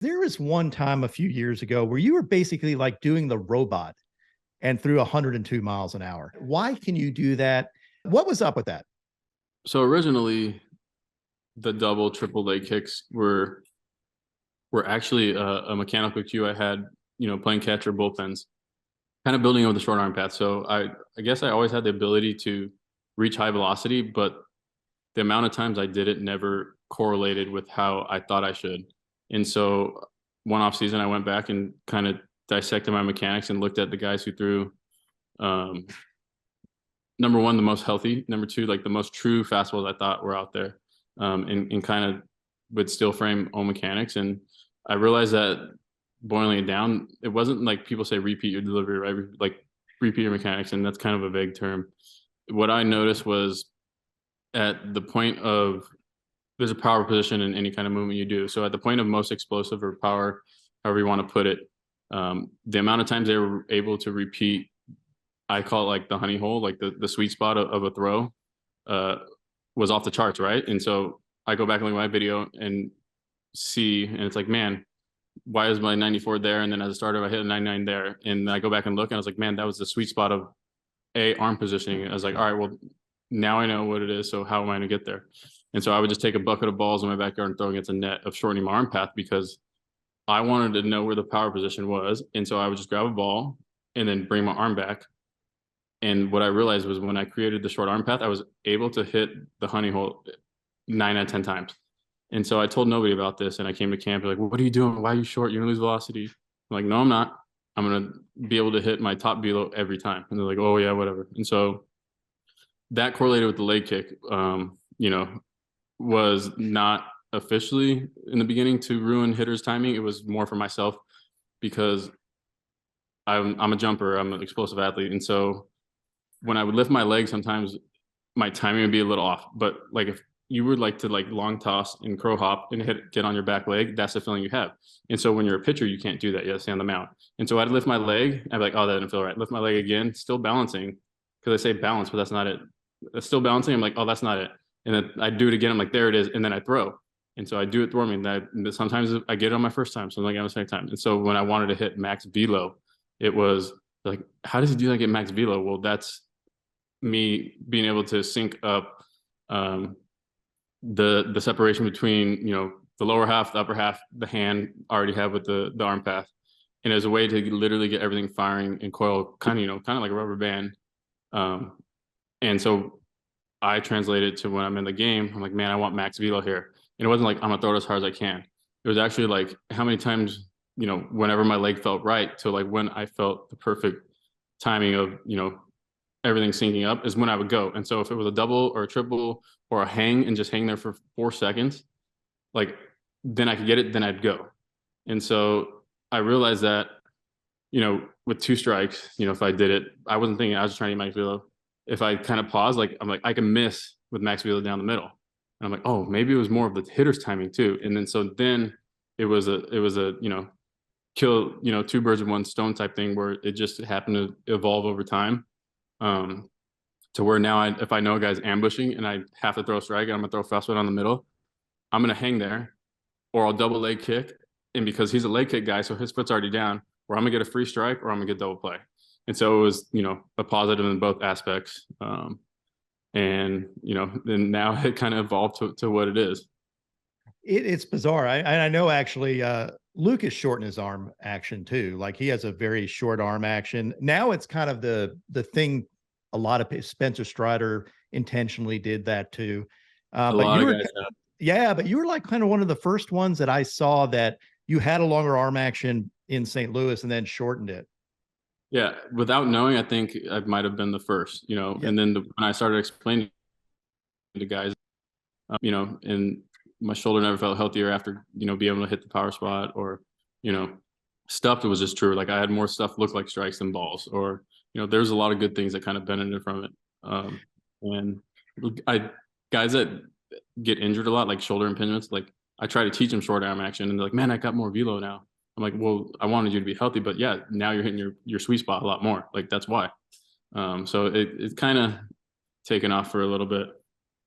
There was one time a few years ago where you were basically like doing the robot and threw 102 miles an hour. Why can you do that? What was up with that? So originally, the double, triple leg kicks were actually a mechanical cue I had, playing catch or bullpens, kind of building over the short arm path. So I guess I always had the ability to reach high velocity, but the amount of times I did it never correlated with how I thought I should. And so one off season, I went back and kind of dissected my mechanics and looked at the guys who threw um, number one, the most healthy, number two, like the most true fastballs I thought were out there, and kind of with steel frame own mechanics. And I realized that boiling it down, it wasn't like people say repeat your delivery, right? Like repeat your mechanics, and that's kind of a vague term. What I noticed was at the point of there's a power position in any kind of movement you do. So at the point of most explosive or power, however you want to put it, the amount of times they were able to repeat, I call it like the honey hole, like the sweet spot of a throw, uh, was off the charts, right? And so I go back and look at my video and see, and it's like, man, why is my 94 there? And then as a starter, I hit a 99 there. And I go back and look, and I was like, man, that was the sweet spot of arm positioning. I was like, all right, well, now I know what it is. So how am I going to get there? And so I would just take a bucket of balls in my backyard and throw against a net of shortening my arm path because I wanted to know where the power position was. And so I would just grab a ball and then bring my arm back. And what I realized was when I created the short arm path, I was able to hit the honey hole 9 out of 10 times. And so I told nobody about this. And I came to camp, like, well, what are you doing? Why are you short? You're going to lose velocity. I'm like, no, I'm not. I'm going to be able to hit my top velo every time. And they're like, oh, yeah, whatever. And so that correlated with the leg kick, was not officially in the beginning to ruin hitters' timing. It was more for myself because I'm a jumper. I'm an explosive athlete. And so when I would lift my leg, sometimes my timing would be a little off. But like if you would like to like long toss and crow hop and get on your back leg, that's the feeling you have. And so when you're a pitcher, you can't do that. You have to stay on the mound. And so I'd lift my leg. I'd be like, oh, that didn't feel right. Lift my leg again, still balancing because I say balance, but that's not it. It's still balancing. I'm like, oh, that's not it. And then I do it again. I'm like, there it is. And then I throw. And so I do it throwing. And sometimes I get it on my first time. Sometimes I get it on the second time. And so when I wanted to hit max velo, it was like, how does he do that? Get max velo? Well, that's me being able to sync up the separation between the lower half, the upper half, the hand already have with the arm path, and as a way to literally get everything firing and coil kind of like a rubber band. And so I translated to when I'm in the game. I'm like, man, I want max velo here, and it wasn't like I'm gonna throw it as hard as I can. It was actually like how many times whenever my leg felt right to like when I felt the perfect timing of everything syncing up is when I would go. And so if it was a double or a triple or a hang and just hang there for 4 seconds, like then I could get it, then I'd go. And so I realized that, with 2 strikes, if I did it, I wasn't thinking, I was just trying to get max velo. If I kind of pause, like I'm like, I can miss with max velo down the middle. And I'm like, oh, maybe it was more of the hitter's timing too. And then it was a, kill, two birds with one stone type thing where it just happened to evolve over time. To where now if I know a guy's ambushing and I have to throw a strike and I'm gonna throw a fastball down the middle, I'm gonna hang there, or I'll double leg kick, and because he's a leg kick guy, so his foot's already down, or I'm gonna get a free strike, or I'm gonna get double play. And so it was a positive in both aspects, and then now it kind of evolved to what it is. It's bizarre. I know actually Lucas shortened his arm action too. Like he has a very short arm action. Now it's kind of the thing. A lot of Spencer Strider intentionally did that too. A But lot you of were, guys have. yeah, but you were like kind of one of the first ones that I saw that you had a longer arm action in St. Louis and then shortened it. Yeah, without knowing, I think I might have been the first, Yeah. and then when I started explaining to guys, and my shoulder never felt healthier after, being able to hit the power spot or, you know, stuff that was just true. Like I had more stuff look like strikes than balls, or, there's a lot of good things that kind of benefited from it. And I, guys that get injured a lot, like shoulder impingements, like I try to teach them short arm action and they're like, man, I got more velo now. I'm like, well, I wanted you to be healthy, but yeah, now you're hitting your sweet spot a lot more. Like that's why. So it's kind of taken off for a little bit.